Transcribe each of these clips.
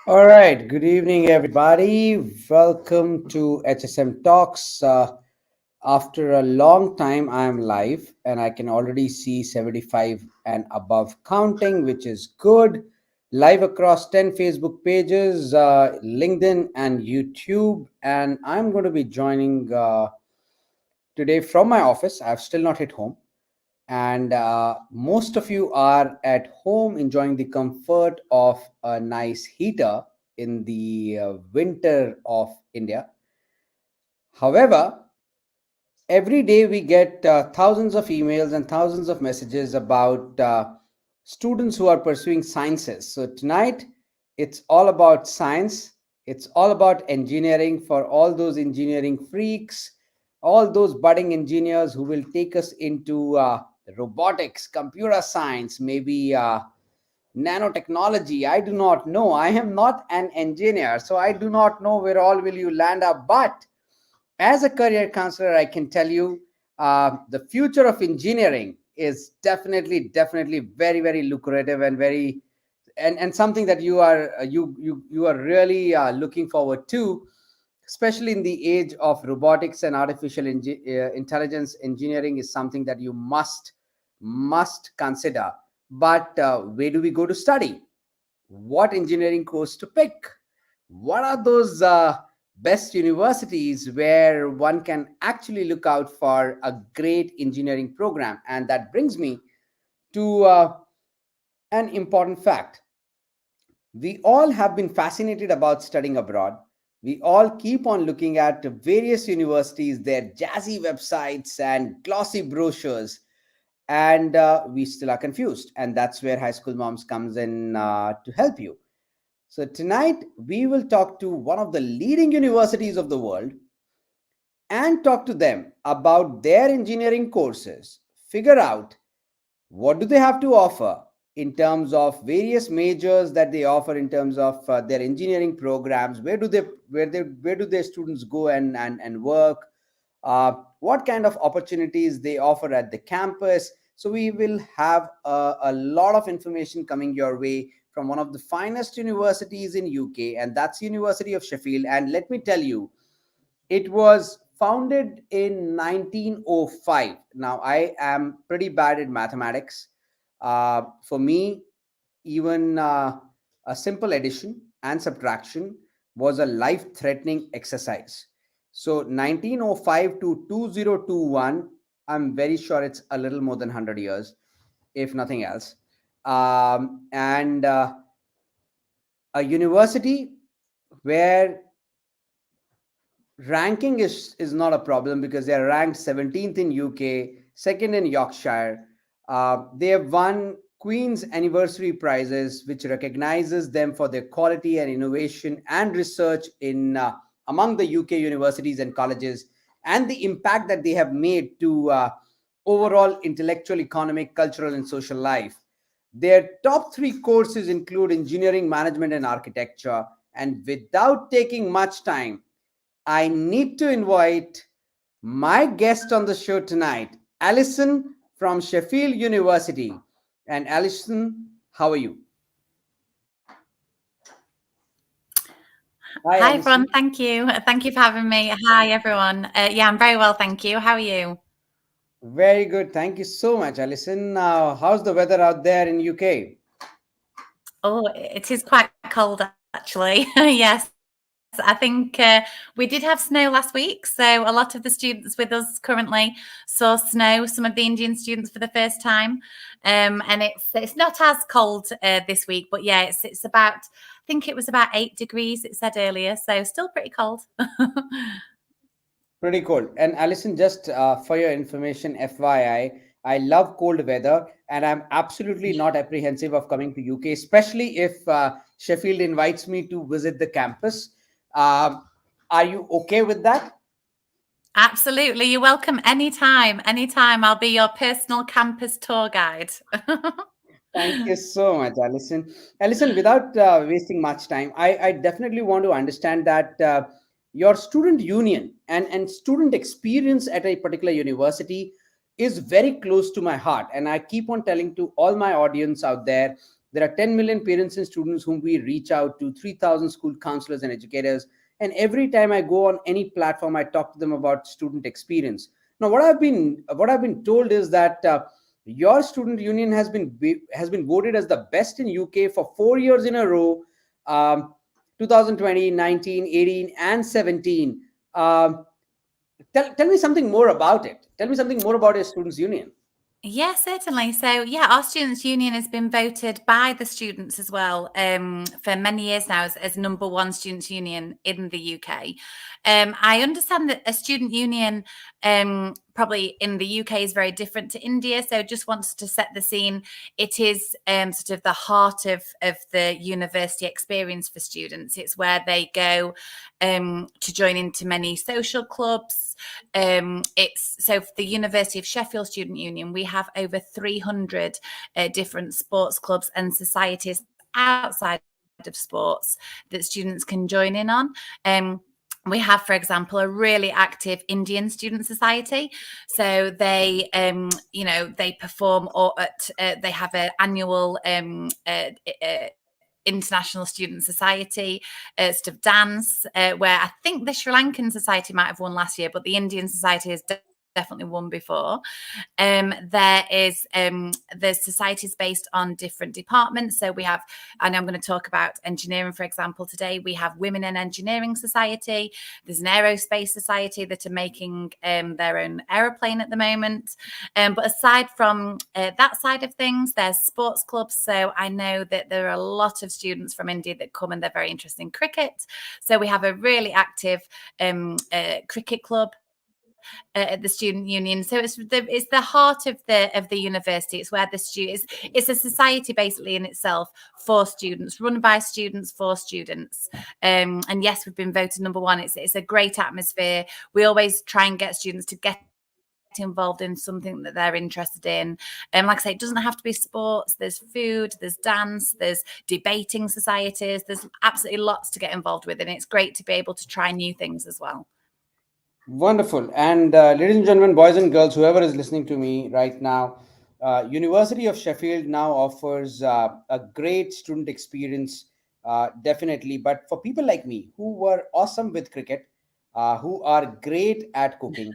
All right. Good evening, everybody. Welcome to HSM Talks. After a long time, I am live and I can already see 75 and above counting, which is good. Live across 10 Facebook pages, LinkedIn, and YouTube. And I'm going to be joining today from my office. I've still not hit home, and most of you are at home enjoying the comfort of a nice heater in the winter of India. However, every day we get thousands of emails and thousands of messages about students who are pursuing sciences. So tonight it's all about science, it's all about engineering for all those engineering freaks, all those budding engineers who will take us into robotics, computer science, maybe nanotechnology. I do not know, I am not an engineer, so I do not know where all will you land up. But as a career counselor, I can tell you the future of engineering is definitely very, very lucrative and very and something that you are really looking forward to, especially in the age of robotics and artificial intelligence. Engineering is something that you must consider. But where do we go to study? What engineering course to pick? What are those best universities where one can actually look out for a great engineering program? And that brings me to an important fact. We all have been fascinated about studying abroad. We all keep on looking at various universities, their jazzy websites and glossy brochures, and we still are confused. And that's where High School Moms comes in to help you. So, tonight we will talk to one of the leading universities of the world and talk to them about their engineering courses, figure out what do they have to offer in terms of various majors that they offer in terms of their engineering programs. Where do their students go and work, what kind of opportunities they offer at the campus. So we will have a lot of information coming your way from one of the finest universities in UK, and that's University of Sheffield. And let me tell you, it was founded in 1905. Now, I am pretty bad at mathematics. For me, even a simple addition and subtraction was a life threatening exercise. So, 1905 to 2021, I'm very sure it's a little more than 100 years, if nothing else. And A university where ranking is not a problem because they are ranked 17th in UK, second in Yorkshire. They have won Queen's Anniversary Prizes, which recognizes them for their quality and innovation and research in among the UK universities and colleges, and the impact that they have made to overall intellectual, economic, cultural, and social life. Their top three courses include engineering, management, and architecture. And without taking much time, I need to invite my guest on the show tonight, Alison from Sheffield University. And Alison, how are you? Hi, Hi, everyone. Alison. Thank you. Thank you for having me. Hi, everyone. Yeah, I'm very well. Thank you. How are you? Very good. Thank you so much, Alison. How's the weather out there in UK? Oh, it is quite cold, actually. Yes. I think we did have snow last week. So a lot of the students with us currently saw snow, some of the Indian students for the first time. And it's not as cold this week, but yeah, it's about, I think it was about 8 degrees, it said earlier. So still pretty cold. Pretty cold. And Alison, just for your information, FYI, I love cold weather and I'm absolutely not apprehensive of coming to UK, especially if Sheffield invites me to visit the campus. Um, are you okay with that? Absolutely. You're welcome anytime. Anytime. I'll be your personal campus tour guide. Thank you so much, Alison. Alison, without wasting much time, I definitely want to understand that your student union and student experience at a particular university is very close to my heart. And I keep on telling to all my audience out there There are 10 million parents and students whom we reach out to, 3,000 school counselors and educators. And every time I go on any platform, I talk to them about student experience. Now, what I've been told is that your student union has been voted as the best in UK for 4 years in a row, um, 2020, 19, 18, and 17. Um, tell me something more about it. Tell me something more about your students union. Yeah, certainly. So, yeah, our Students' Union has been voted by the students as well for many years now as number one students' union in the UK. I understand that a student union probably in the UK is very different to India. So, just wants to set the scene. It is sort of the heart of the university experience for students. It's where they go to join into many social clubs. It's so for the University of Sheffield Student Union, we have over 300 different sports clubs and societies outside of sports that students can join in on. We have, for example, a really active Indian student society. So they, they perform they have an annual International Student Society sort of dance, where I think the Sri Lankan Society might have won last year, but the Indian Society has definitely won before. There's societies based on different departments. So we have, and I'm going to talk about engineering, for example, today. We have Women in Engineering Society. There's an Aerospace Society that are making their own aeroplane at the moment. But aside from that side of things, there's sports clubs. So I know that there are a lot of students from India that come and they're very interested in cricket. So we have a really active cricket club at the student union. So it's the heart of the university. It's where the students, it's a society basically in itself for students, run by students for students. And yes, we've been voted number one. It's a great atmosphere. We always try and get students to get involved in something that they're interested in. Like I say, it doesn't have to be sports. There's food, there's dance, there's debating societies. There's absolutely lots to get involved with, and it's great to be able to try new things as well. Wonderful. And ladies and gentlemen, boys and girls, whoever is listening to me right now, University of Sheffield now offers a great student experience, definitely. But for people like me who were awesome with cricket, who are great at cooking,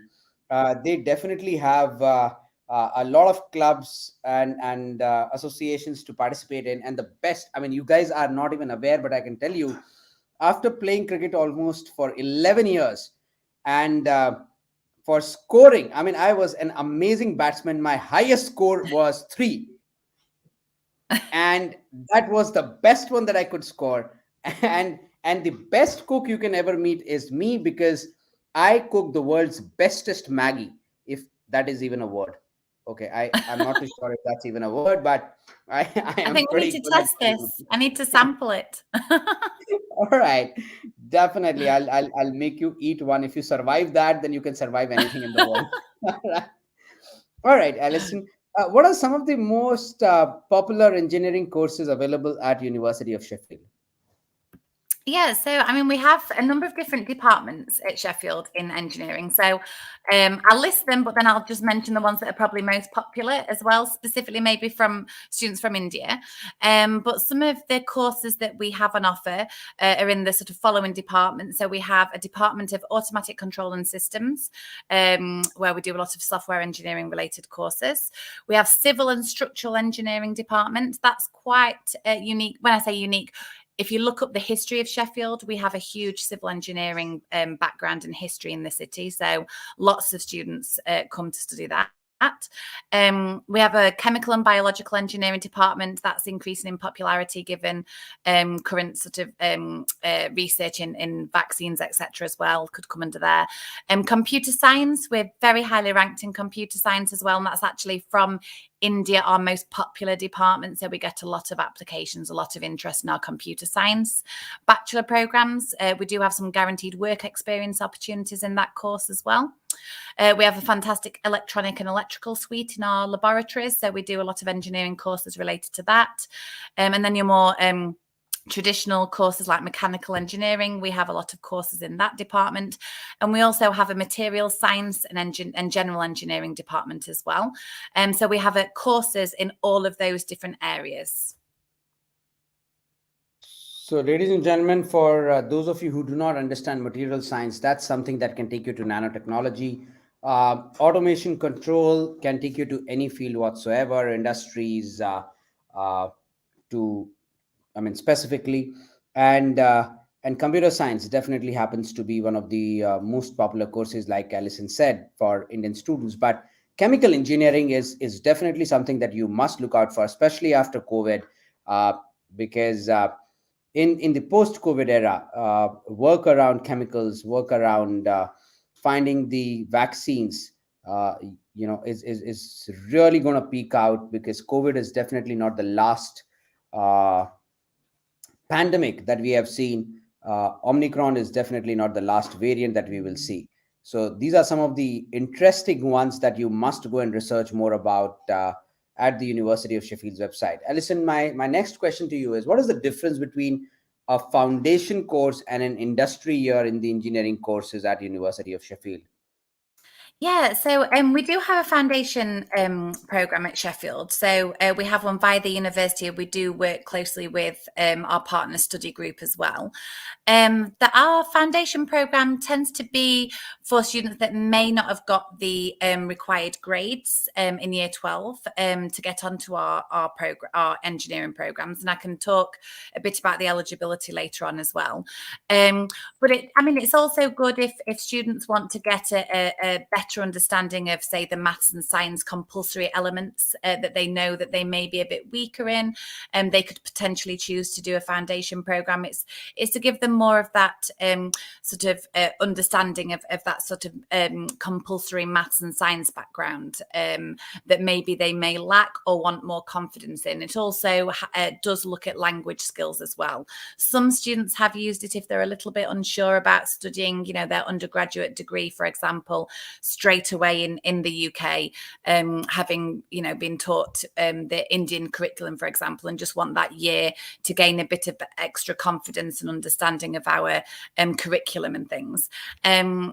they definitely have a lot of clubs and associations to participate in. And the best, I mean, you guys are not even aware, but I can tell you, after playing cricket almost for 11 years, and for scoring, I mean, I was an amazing batsman. My highest score was 3, and that was the best one that I could score. And the best cook you can ever meet is me, because I cook the world's bestest Maggie, if that is even a word. Okay, I'm not too sure if that's even a word, but I I am think we need pretty to good at test cooking. this. I need to sample it. All right, definitely. I'll make you eat one. If you survive that, then you can survive anything in the world. All right, Alison. What are some of the most popular engineering courses available at University of Sheffield? Yeah, so I mean, we have a number of different departments at Sheffield in engineering. So I'll list them, but then I'll just mention the ones that are probably most popular as well, specifically maybe from students from India. But some of the courses that we have on offer are in the sort of following departments. So we have a department of automatic control and systems, where we do a lot of software engineering related courses. We have civil and structural engineering department. That's quite unique. When I say unique, if you look up the history of Sheffield, we have a huge civil engineering background and history in the city. So lots of students come to study that. We have a chemical and biological engineering department that's increasing in popularity given current sort of research in vaccines, etc. as well, could come under there. Computer science, we're very highly ranked in computer science as well, and that's actually from India, our most popular department. So we get a lot of applications, a lot of interest in our computer science bachelor programs. We do have some guaranteed work experience opportunities in that course as well. We have a fantastic electronic and electrical suite in our laboratories. So we do a lot of engineering courses related to that. And then your more traditional courses like mechanical engineering, we have a lot of courses in that department. And we also have a materials science and general engineering department as well. So we have courses in all of those different areas. So, ladies and gentlemen, for those of you who do not understand material science, that's something that can take you to nanotechnology. Automation control can take you to any field whatsoever, industries, uh, to, I mean, specifically, and computer science definitely happens to be one of the most popular courses, like Alison said, for Indian students. But chemical engineering is definitely something that you must look out for, especially after COVID, uh, because in the post COVID era, work around chemicals, work around finding the vaccines, uh, is really going to peak out, because COVID is definitely not the last uh, pandemic that we have seen. Omicron is definitely not the last variant that we will see. So these are some of the interesting ones that you must go and research more about at the University of Sheffield's website. Alison, my next question to you is, what is the difference between a foundation course and an industry year in the engineering courses at University of Sheffield? Yeah, so we do have a foundation program at Sheffield. So we have one via the university. We do work closely with our partner study group as well. Our foundation program tends to be for students that may not have got the required grades in year 12 to get onto our engineering programs. And I can talk a bit about the eligibility later on as well. But it's also good if students want to get a better understanding of, say, the maths and science compulsory elements that they know that they may be a bit weaker in, and they could potentially choose to do a foundation program. It's to give them more of that sort of understanding of that sort of compulsory maths and science background that maybe they may lack or want more confidence in. It also does look at language skills as well. Some students have used it if they're a little bit unsure about studying, their undergraduate degree, for example, straight away in the UK, having, been taught the Indian curriculum, for example, and just want that year to gain a bit of extra confidence and understanding of our curriculum and things.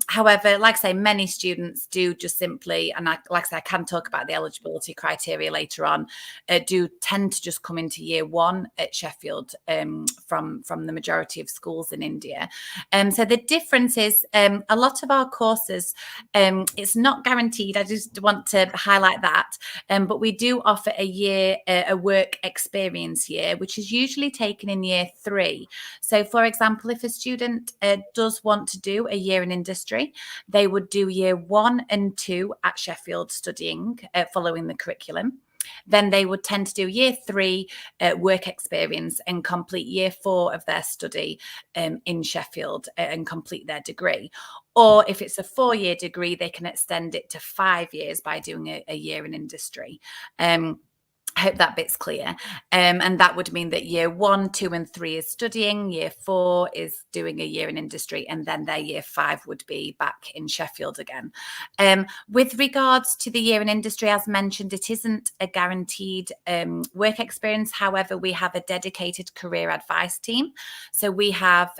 However, like I say, many students do just simply, and like I say, I can talk about the eligibility criteria later on, do tend to just come into year one at Sheffield from the majority of schools in India. So the difference is a lot of our courses, it's not guaranteed. I just want to highlight that. But we do offer a work experience year, which is usually taken in year 3. So, for example, if a student does want to do a year in industry, they would do year 1 and 2 at Sheffield studying, following the curriculum. Then they would tend to do year 3 work experience and complete year 4 of their study in Sheffield and complete their degree. Or if it's a 4-year degree, they can extend it to 5 years by doing a year in industry. I hope that bit's clear. And that would mean that year 1, 2, and 3 is studying, year 4 is doing a year in industry, and then their year 5 would be back in Sheffield again. With regards to the year in industry, as mentioned, it isn't a guaranteed work experience. However, we have a dedicated career advice team. So we have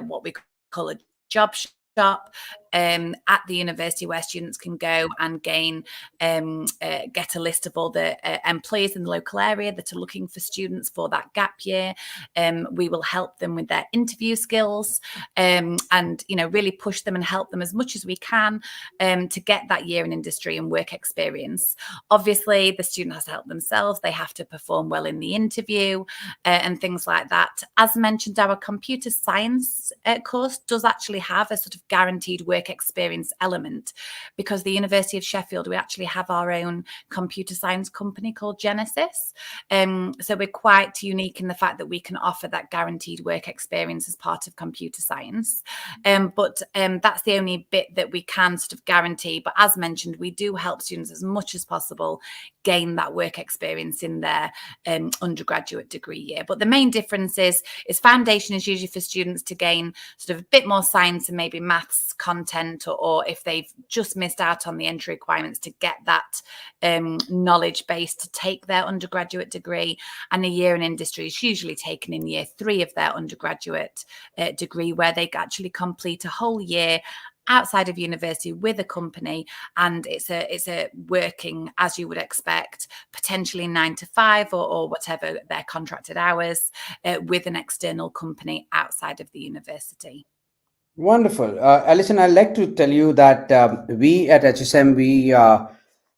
what we call a job shop at the university, where students can go and get a list of all the employers in the local area that are looking for students for that gap year. We will help them with their interview skills, and really push them and help them as much as we can to get that year in industry and work experience. Obviously, the student has to help themselves. They have to perform well in the interview and things like that. As mentioned, our computer science course does actually have a sort of guaranteed work experience element, because the University of Sheffield, we actually have our own computer science company called Genesis. So we're quite unique in the fact that we can offer that guaranteed work experience as part of computer science. But that's the only bit that we can sort of guarantee. But as mentioned, we do help students as much as possible gain that work experience in their undergraduate degree year. But the main difference is foundation is usually for students to gain sort of a bit more science and maybe maths content, or if they've just missed out on the entry requirements, to get that knowledge base to take their undergraduate degree. And a year in industry is usually taken in year 3 of their undergraduate degree, where they actually complete a whole year outside of university with a company, and it's a working as you would expect, potentially 9 to 5 or whatever their contracted hours, with an external company outside of the university. Wonderful. Alison, I'd like to tell you that we at HSM,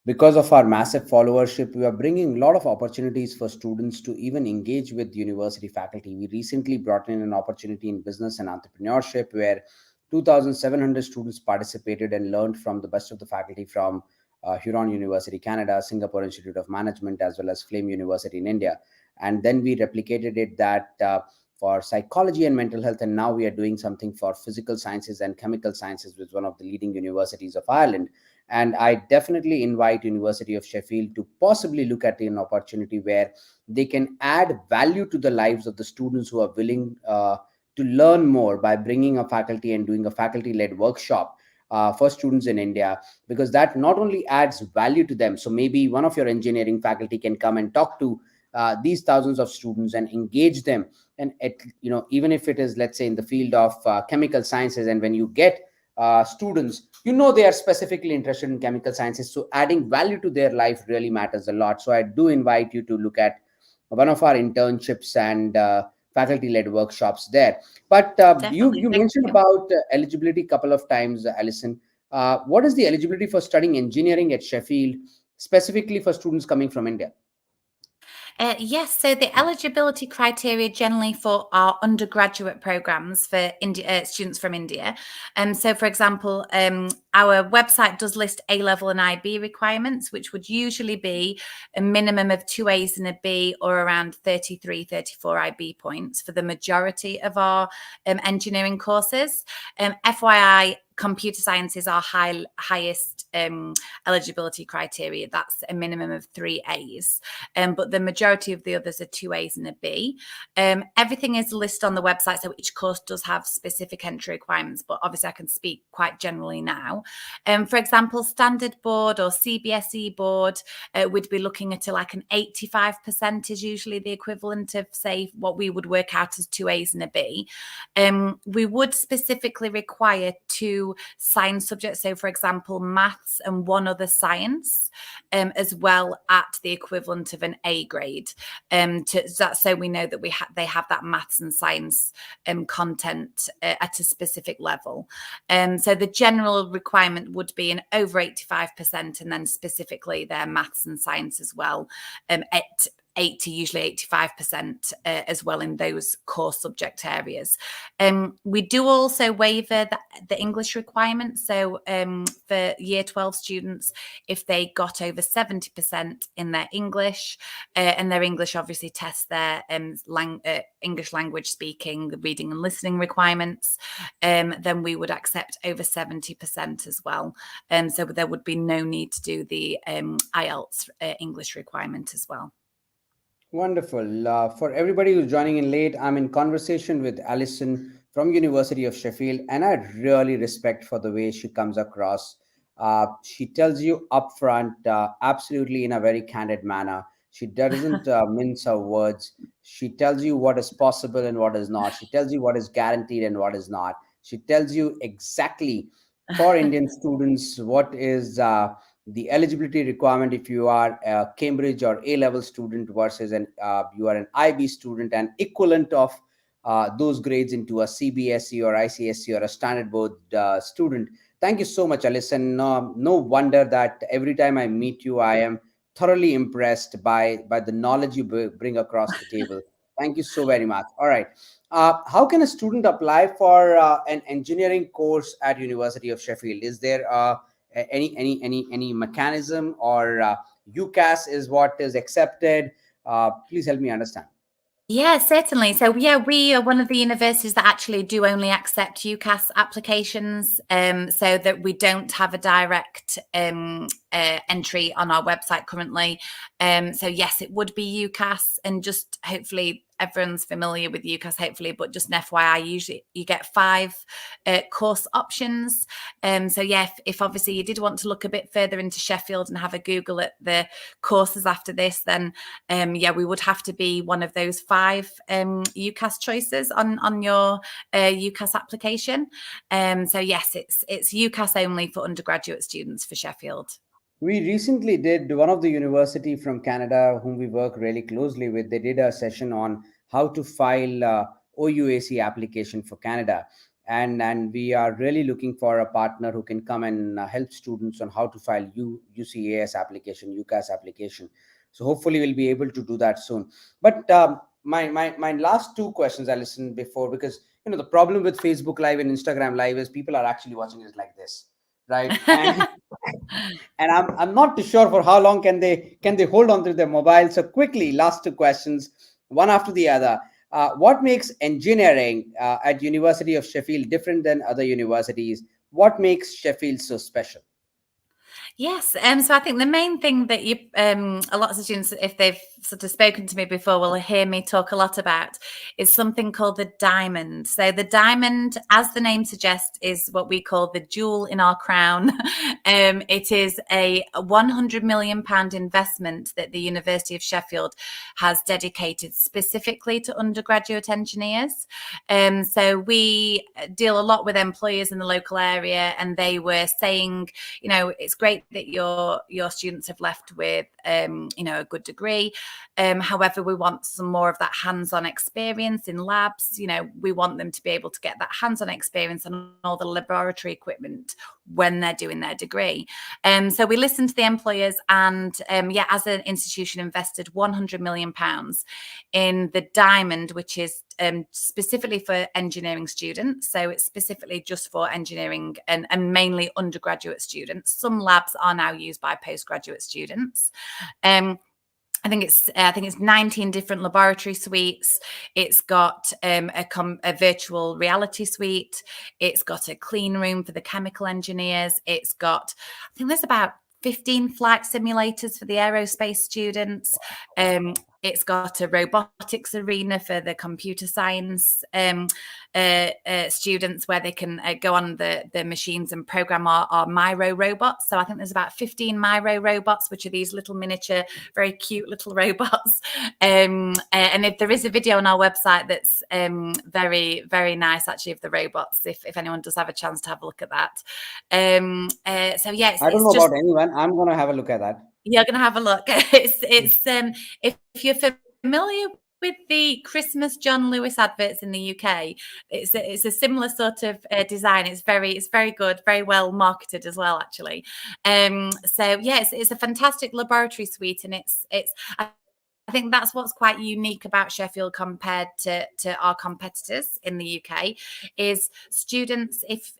because of our massive followership, we are bringing a lot of opportunities for students to even engage with university faculty. We recently brought in an opportunity in business and entrepreneurship where 2,700 students participated and learned from the best of the faculty from Huron University, Canada, Singapore Institute of Management, as well as Flame University in India. And then we replicated it that for psychology and mental health, and now we are doing something for physical sciences and chemical sciences with one of the leading universities of Ireland. And I definitely invite University of Sheffield to possibly look at an opportunity where they can add value to the lives of the students who are willing to learn more by bringing a faculty and doing a faculty-led workshop for students in India, because that not only adds value to them. So maybe one of your engineering faculty can come and talk to these thousands of students and engage them, and even if it is, let's say, in the field of chemical sciences, and when you get students, they are specifically interested in chemical sciences, so adding value to their life really matters a lot. So I do invite you to look at one of our internships and faculty-led workshops there. But you Definitely. you Thank mentioned you. about eligibility a couple of times, Alison. What is the eligibility for studying engineering at Sheffield, specifically for students coming from India? Yes, so the eligibility criteria generally for our undergraduate programs for students from India. So, for example, our website does list A-level and IB requirements, which would usually be a minimum of 2 A's and a B, or around 33, 34 IB points for the majority of our engineering courses. FYI, computer science is our highest eligibility criteria. That's a minimum of 3 A's. But the majority of the others are 2 A's and a B. Everything is listed on the website, so each course does have specific entry requirements, but obviously I can speak quite generally now. For example, standard board or CBSE board would be looking at like an 85% is usually the equivalent of, say, what we would work out as 2 A's and a B. We would specifically require 2 science subjects, so for example, maths and 1 other science, as well at the equivalent of an A grade. So we know that they have that maths and science content at a specific level. So the general requirement would be an over 85%, and then specifically their maths and science as well, at 80, usually 85% as well in those core subject areas. We do also waiver the English requirement. So for year 12 students, if they got over 70% in their English, and their English obviously tests their English language speaking, reading and listening requirements, then we would accept over 70% as well. So there would be no need to do the IELTS English requirement as well. Wonderful. For everybody who's joining in late, I'm in conversation with Alison from University of Sheffield, and I really respect for the way she comes across. She tells you upfront, absolutely in a very candid manner. She doesn't mince her words. She tells you what is possible and what is not. She tells you what is guaranteed and what is not. She tells you exactly for Indian students what is the eligibility requirement if you are a Cambridge or A-level student versus you are an IB student, and equivalent of those grades into a CBSE or ICSE or a standard board student. Thank you so much, Alison. No wonder that every time I meet you, I am thoroughly impressed by the knowledge you bring across the table. Thank you so very much. All right. How can a student apply for an engineering course at University of Sheffield? Is there any mechanism, or UCAS is what is accepted? Please help me understand. Yeah, certainly. So, yeah, we are one of the universities that actually do only accept UCAS applications, so that we don't have a direct entry on our website currently. So, yes, it would be UCAS, and just hopefully everyone's familiar with UCAS, hopefully, but just an FYI, usually you get 5 course options. So yeah, if obviously you did want to look a bit further into Sheffield and have a Google at the courses after this, then yeah, we would have to be one of those 5 UCAS choices on your UCAS application. So yes, it's UCAS only for undergraduate students for Sheffield. We recently did, one of the university from Canada whom we work really closely with, they did a session on how to file OUAC application for Canada. And we are really looking for a partner who can come and help students on how to file UCAS application, UCAS application. So hopefully we'll be able to do that soon. But my last 2 questions I listened before, because the problem with Facebook Live and Instagram Live is people are actually watching it like this, right? And I'm not too sure for how long can they hold on to their mobile. So quickly, last 2 questions, one after the other. What makes engineering at University of Sheffield different than other universities? What makes Sheffield so special? Yes, so I think the main thing that a lot of students, if they've sort of spoken to me before, will hear me talk a lot about is something called the diamond. So the diamond, as the name suggests, is what we call the jewel in our crown. It is a £100 million investment that the University of Sheffield has dedicated specifically to undergraduate engineers. So we deal a lot with employers in the local area, and they were saying, it's great that your students have left with a good degree. However, we want some more of that hands-on experience in labs. We want them to be able to get that hands-on experience and all the laboratory equipment when they're doing their degree. So we listened to the employers, and as an institution, invested £100 million in the diamond, which is specifically for engineering students. So it's specifically just for engineering and mainly undergraduate students. Some labs are now used by postgraduate students. I think it's 19 different laboratory suites. It's got a virtual reality suite. It's got a clean room for the chemical engineers. It's got, I think there's about 15 flight simulators for the aerospace students. It's got a robotics arena for the computer science students, where they can go on the machines and program our Miro robots. So I think there's about 15 Miro robots, which are these little miniature, very cute little robots. And if there is a video on our website that's very, very nice, actually, of the robots, if anyone does have a chance to have a look at that. So yeah, I don't know about anyone. I'm going to have a look at that. You're going to have a look. If you're familiar with the Christmas John Lewis adverts in the UK, it's a similar sort of design. It's very good, very well marketed as well, actually. So yeah, it's a fantastic laboratory suite, and I think that's what's quite unique about Sheffield compared to our competitors in the UK is students. If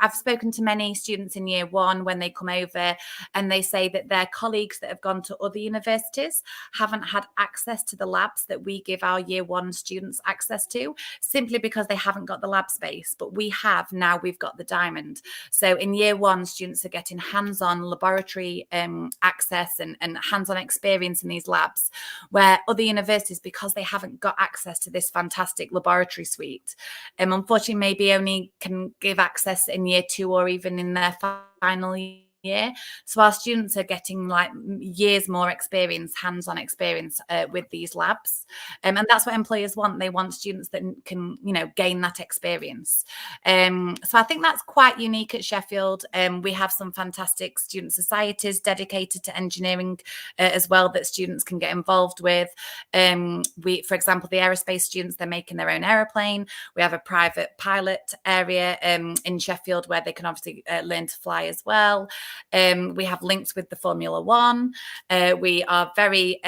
I've spoken to many students in year 1 when they come over, and they say that their colleagues that have gone to other universities haven't had access to the labs that we give our year 1 students access to, simply because they haven't got the lab space. But we have now. We've got the diamond. So in year 1, students are getting hands-on laboratory access and hands-on experience in these labs, where other universities, because they haven't got access to this fantastic laboratory suite, unfortunately maybe only can give access in year 2 or even in their final year. So our students are getting like years more experience, hands-on experience with these labs, and that's what employers want. They want students that can gain that experience. So I think that's quite unique at Sheffield. We have some fantastic student societies dedicated to engineering as well, that students can get involved with. For example, the aerospace students, they're making their own aeroplane. We have a private pilot area in Sheffield where they can obviously learn to fly as well. We have links with the Formula One. We are very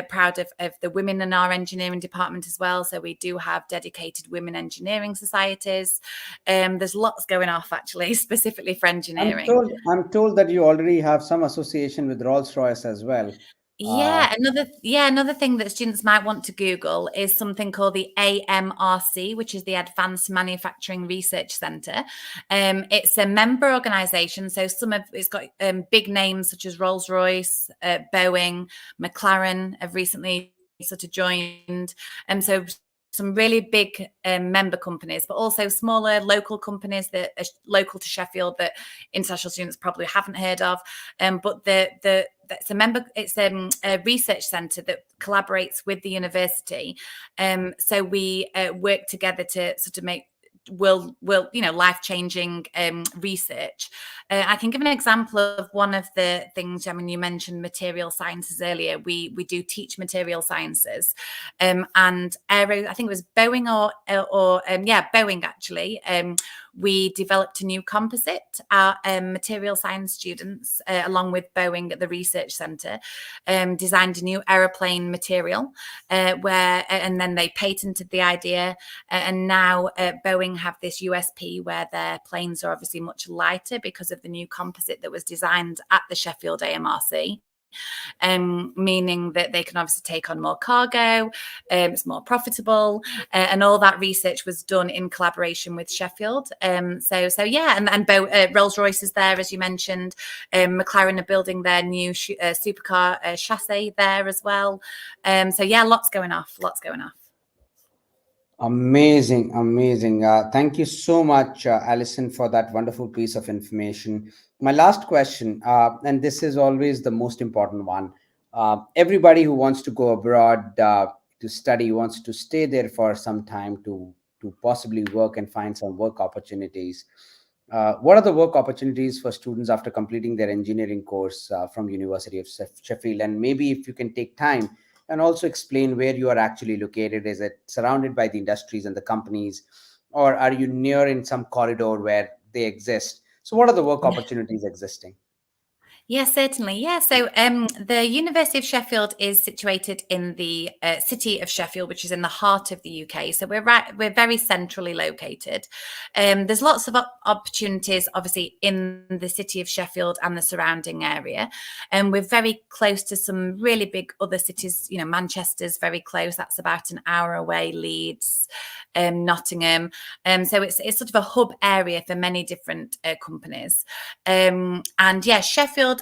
proud of the women in our engineering department as well. So we do have dedicated women engineering societies. There's lots going off, actually, specifically for engineering. I'm told that you already have some association with Rolls-Royce as well. Another thing that students might want to Google is something called the AMRC, which is the Advanced Manufacturing Research Centre. It's a member organisation, so it's got big names such as Rolls-Royce, Boeing, McLaren have recently sort of joined. So some really big member companies, but also smaller local companies that are local to Sheffield that international students probably haven't heard of. But it's a research centre that collaborates with the university. So we work together to sort of make life-changing research. I can give an example of one of the things. I mean, you mentioned material sciences earlier. We do teach material sciences, and I think it was Boeing Boeing actually. We developed a new composite. Our material science students, along with Boeing at the research centre, designed a new aeroplane material, and then they patented the idea. And now Boeing have this USP where their planes are obviously much lighter because of the new composite that was designed at the Sheffield AMRC. Meaning that they can obviously take on more cargo, it's more profitable, and all that research was done in collaboration with Sheffield. And Rolls-Royce is there, as you mentioned. McLaren are building their new supercar chassis there as well. Lots going off. Amazing. Thank you so much, Alison, for that wonderful piece of information. My last question, and this is always the most important one. Everybody who wants to go abroad to study, wants to stay there for some time to possibly work and find some work opportunities. What are the work opportunities for students after completing their engineering course from University of Sheffield? And maybe if you can take time and also explain where you are actually located. Is it surrounded by the industries and the companies, or are you near in some corridor where they exist? So what are the work opportunities existing? Yes, certainly. Yeah. So the University of Sheffield is situated in the city of Sheffield, which is in the heart of the UK. So we're very centrally located. There's lots of opportunities, obviously, in the city of Sheffield and the surrounding area. And we're very close to some really big other cities. Manchester's very close. That's about an hour away. Leeds, Nottingham. So it's sort of a hub area for many different companies. Sheffield,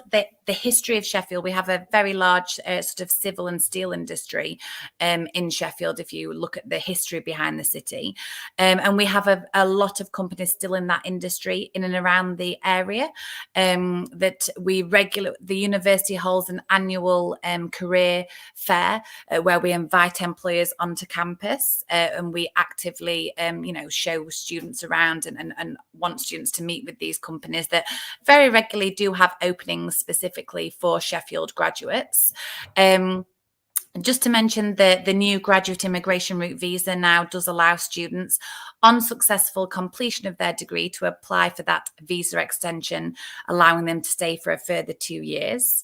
the history of Sheffield, we have a very large sort of civil and steel industry in Sheffield, if you look at the history behind the city. And we have a lot of companies still in that industry in and around the area. The university holds an annual career fair where we invite employers onto campus, and we actively show students around and want students to meet with these companies that very regularly do have openings specifically for Sheffield graduates. Just to mention that the new graduate immigration route visa now does allow students on successful completion of their degree to apply for that visa extension, allowing them to stay for a further 2 years.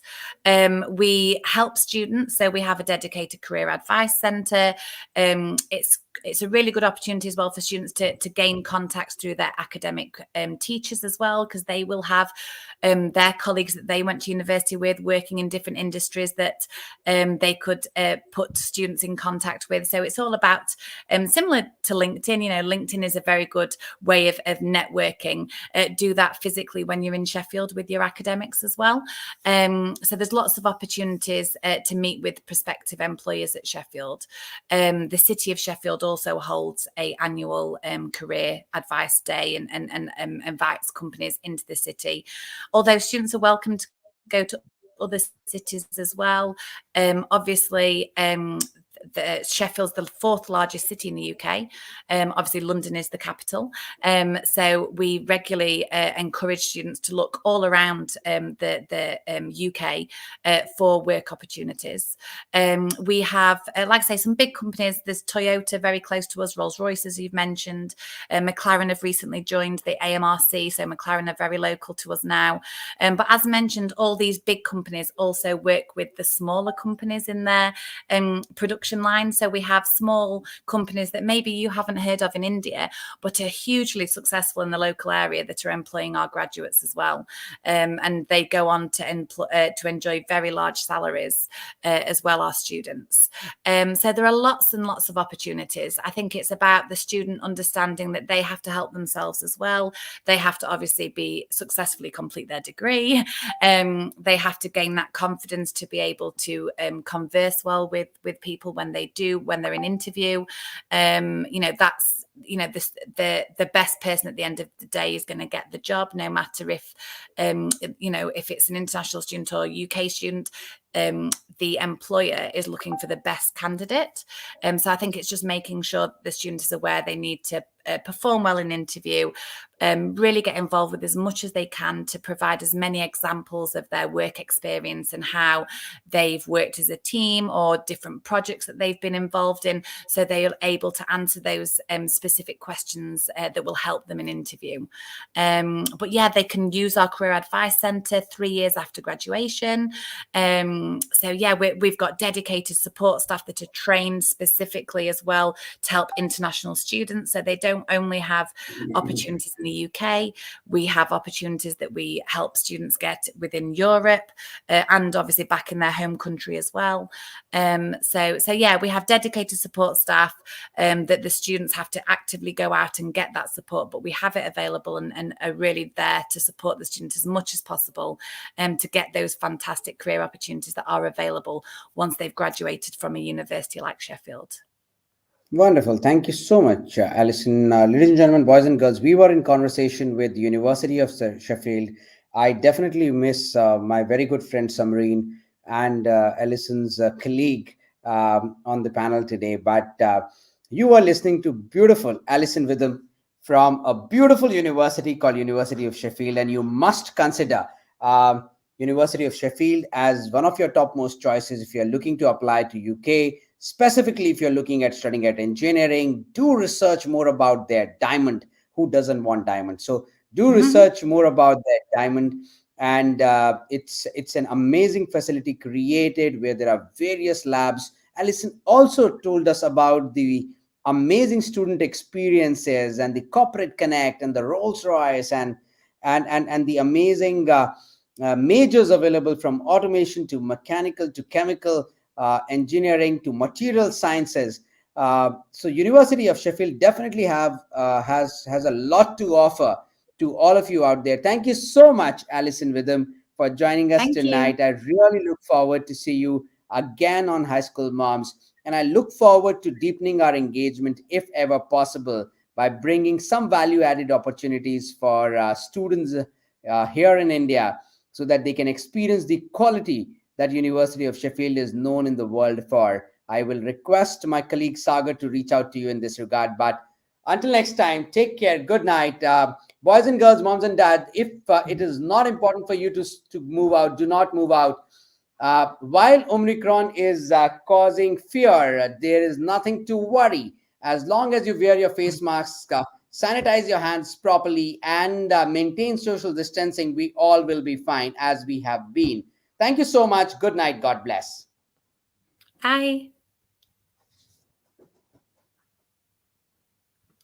We help students, so we have a dedicated career advice centre. It's a really good opportunity as well for students to gain contacts through their academic teachers as well, because they will have their colleagues that they went to university with working in different industries that they could put students in contact with. So it's all about, similar to LinkedIn, LinkedIn is a very good way of networking. Do that physically when you're in Sheffield with your academics as well. So there's lots of opportunities to meet with prospective employers at Sheffield. The city of Sheffield also holds a annual career advice day and invites companies into the city. Although students are welcome to go to other cities as well. Obviously, Sheffield's the 4th largest city in the UK. Obviously, London is the capital. So we regularly encourage students to look all around the UK for work opportunities. We have, like I say, some big companies. There's Toyota very close to us, Rolls-Royce, as you've mentioned. McLaren have recently joined the AMRC, so McLaren are very local to us now. But as mentioned, all these big companies also work with the smaller companies in their production line. So we have small companies that maybe you haven't heard of in India, but are hugely successful in the local area that are employing our graduates as well. And they go on to enjoy very large salaries as well, our students. So there are lots and lots of opportunities. I think it's about the student understanding that they have to help themselves as well. They have to obviously successfully complete their degree. They have to gain that confidence to be able to converse well with people when they're in interview. That's the best person at the end of the day is going to get the job, no matter if it's an international student or UK student. The employer is looking for the best candidate. So I think it's just making sure the student is aware they need to perform well in interview, really get involved with as much as they can to provide as many examples of their work experience and how they've worked as a team or different projects that they've been involved in, so they are able to answer those specific questions that will help them in interview. But yeah, they can use our Career Advice Centre 3 years after graduation. So yeah, we've got dedicated support staff that are trained specifically as well to help international students. So they don't only have opportunities in the UK, we have opportunities that we help students get within Europe and obviously back in their home country as well. So yeah, we have dedicated support staff that the students have to actively go out and get that support, but we have it available and are really there to support the students as much as possible to get those fantastic career opportunities that are available once they've graduated from a university like Sheffield. Wonderful. Thank you so much, Alison. Ladies and gentlemen, boys and girls, we were in conversation with the University of Sheffield. I definitely miss my very good friend Samreen and Alison's colleague on the panel today. But you are listening to beautiful Alison Witham from a beautiful university called University of Sheffield, and you must consider University of Sheffield as one of your topmost choices if you're looking to apply to UK. Specifically, if you're looking at studying at engineering, do research more about their diamond. Who doesn't want diamond? So do research more about their diamond. And it's an amazing facility created where there are various labs. Alison also told us about the amazing student experiences and the corporate connect and the Rolls Royce and the amazing majors available, from automation to mechanical to chemical, engineering to material sciences. So University of Sheffield definitely has a lot to offer to all of you out there. Thank you so much, Alison Witham, for joining us Thank you. tonight. I really look forward to see you again on High School Moms, and I look forward to deepening our engagement if ever possible by bringing some value added opportunities for students here in India, so that they can experience the quality that University of Sheffield is known in the world for. I will request my colleague Sagar to reach out to you in this regard. But until next time, take care. Good night. Boys and girls, moms and dads, if it is not important for you to move out, do not move out. While Omicron is causing fear, there is nothing to worry. As long as you wear your face mask, sanitize your hands properly, and maintain social distancing, we all will be fine, as we have been. Thank you so much. Good night. God bless. Bye.